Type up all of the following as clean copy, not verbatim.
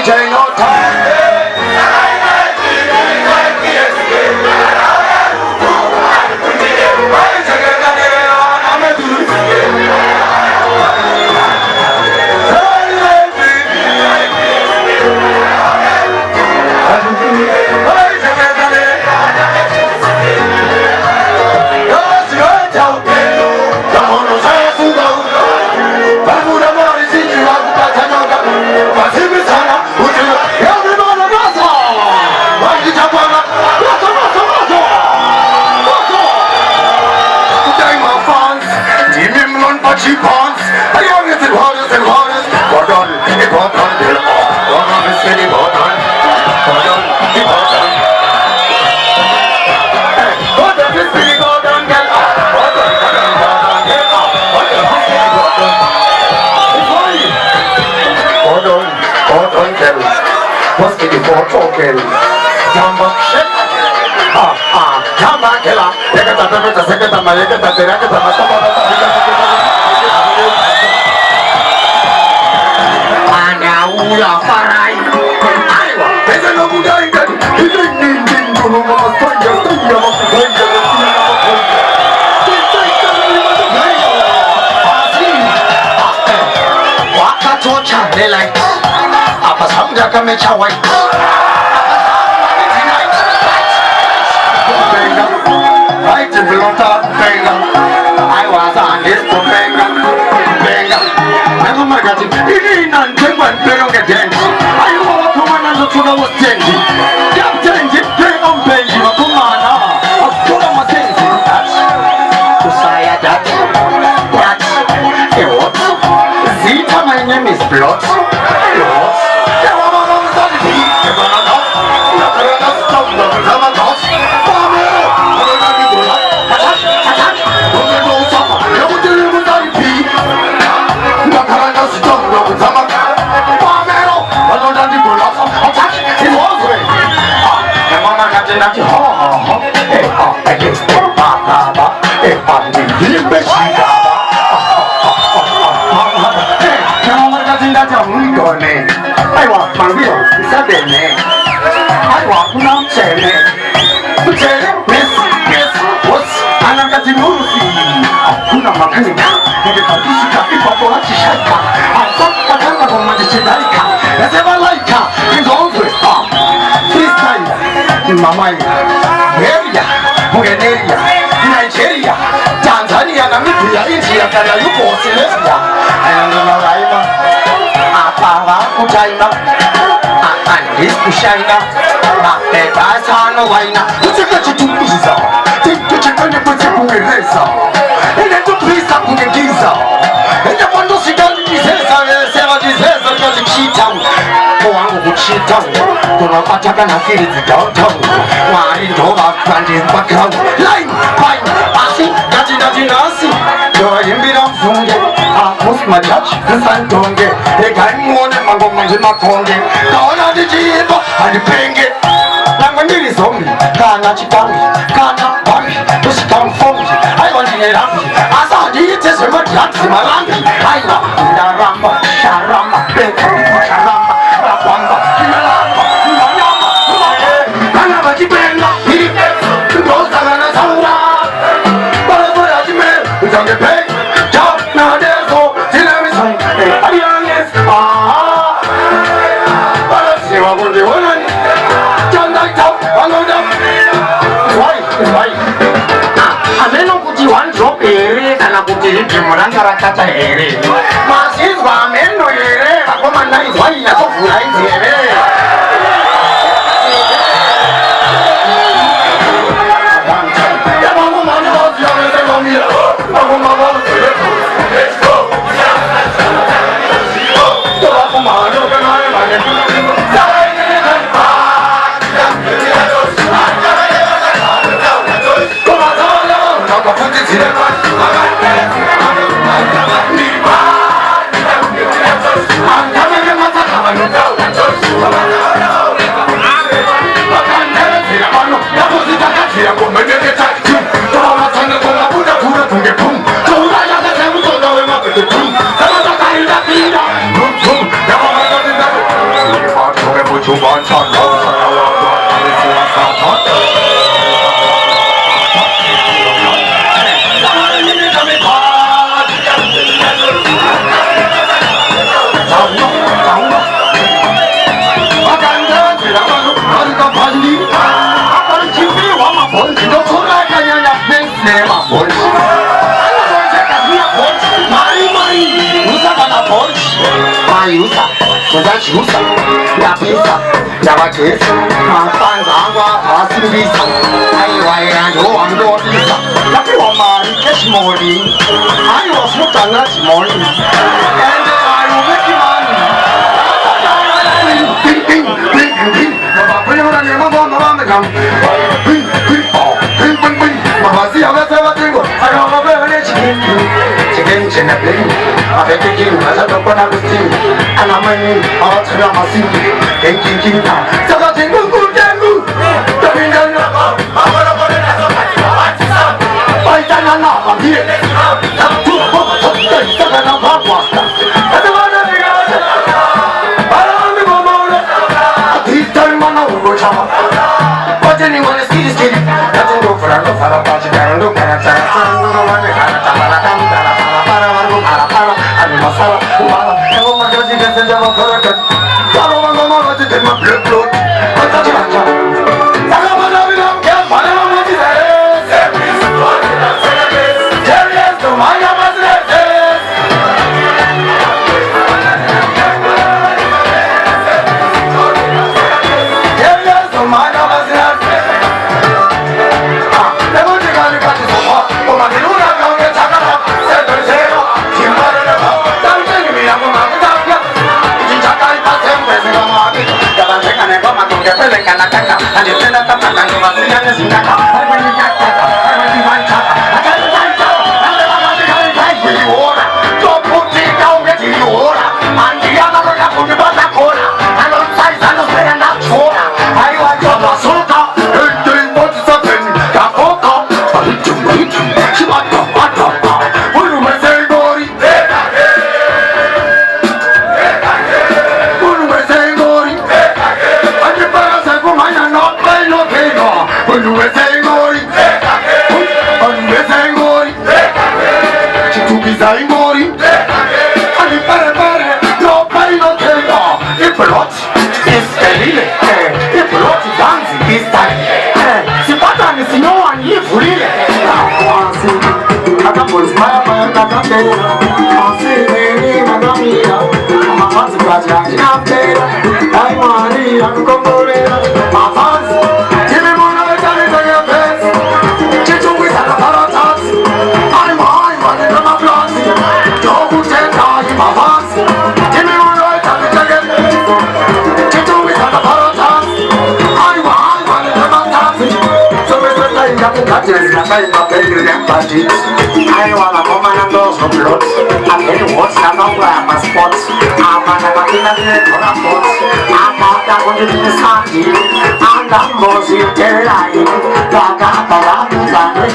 Jay no time. Cheap pawns, I young is it hardest and hardest. Got on, it got on, till all. Got on, it's steady, got on. Got on, it got on. Got on, it's steady, got on, get up. Got on, get up. Got on, it's steady, got on. It's fine. Got on, tell. What's the default token? Jamba, shit. Jamba, killer. Yekata, pepeta, seketa, mayeketa, teraketa, masama, Ula farai, aiwa. Pesa no budai kan. Ding dulu mas tanya mas tanya. Waka tocha belai. Apa samja kami cawai. Right in the top benga. I was on this benga. Never mind. Ini nanti pero que tengo. Ay, no como no tú no tengo. Ya tengo que un bello como ana. Toda más tengo. Tu saya dat. What? What? Zita, my name is Blood. What? Ya vamos a estar aquí. Que van a dar. La perra está no llama dos. Vamos. Vamos a mi bola. Atrás. ¿Dónde no usamos? Yo voy a estar aquí. La perra está no llama. Mama, Nigeria, Nigeria, Tanzania, Namibia, India, Ghana, Yugoslavia, Angola, Apara, China, and this China, the Basano, Wina, what's it got to do? Think to check on the principle in Reza, and then to please up in the Giza, and the one who sit down in his head, because it's cheat town. Kuna pataka na fili downtown. Wali ndoba kandi bakau. Line, pine, pasi, daji nasi. Yo imbira mfunge. Apos machachi, nsantonge. Ekai muone mango manje makonge. Kaona dijiba, anipenge. Nangwa nili zombi, kana chitambi, kana bambi. Tusikamfongi, aiwa njine rambi. Asa diite sema diati malambi. Aiwa, ndaramba, sharamba, beka, sharamba. Rapamba, Kimalamba, Kimayama, Kanaba Kipenga, Rosana Saura, Barabara Jimel, Utange Pay, Job Nadeso, Tinamisan, Arianes, Barasiwa Bundi Woman, John Lightout, Angoda. Why? Ameno Kuti one drop ere, and a Kuti Kimuranga Rakata ere. Masis Wameno ere, Akomana is why you have to write here. I'm coming in my Kuzachusa, la pizza, la baguette, mapanzangwa, pasimisa, aiwaya ndo ando pizza, la piwamari keshmoni, I was mutanga chimoni, and I will make you money. Bing, bing, bing, bing, bing, baba puyora ni mama mama ngam, bing, bing, oh, bing, bing, bing, baba si avese batingo, ayo baba ne chicken, chicken chena bing, abe chicken, asa tokona bisting, anamani, awa chena masing, king king ta, saka tingu kutengu, taminga na, amara bole na so kati, watisa, baita na na, amie, tu baba tokta, saka na baba, asa wana biga, arami bomole, this time mana ugo chama, but anyone is kidding, kidding, nothing go for a go for a party, I don't care, I don't know what they have, masala, umala, evo magazi gase jama karakat, karo mama mati tema blood blood, ata janja, saka mana binam kya mana mati zare, service blood na service, serious to maya mazre, serious to maya mazre, ah, evo jigani kati soha, oma dilura kaunge chakara, sedo sero, chimara na ba. I wanna come and go some blood. I get what's not on my spots. I'm gonna go in the spots. I'm out that one to the sandy. And I'm mostly lying. Gaga, Gaga,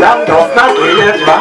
That's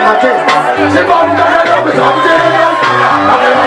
my case. C'est pas une carrière, mais ça vous dit.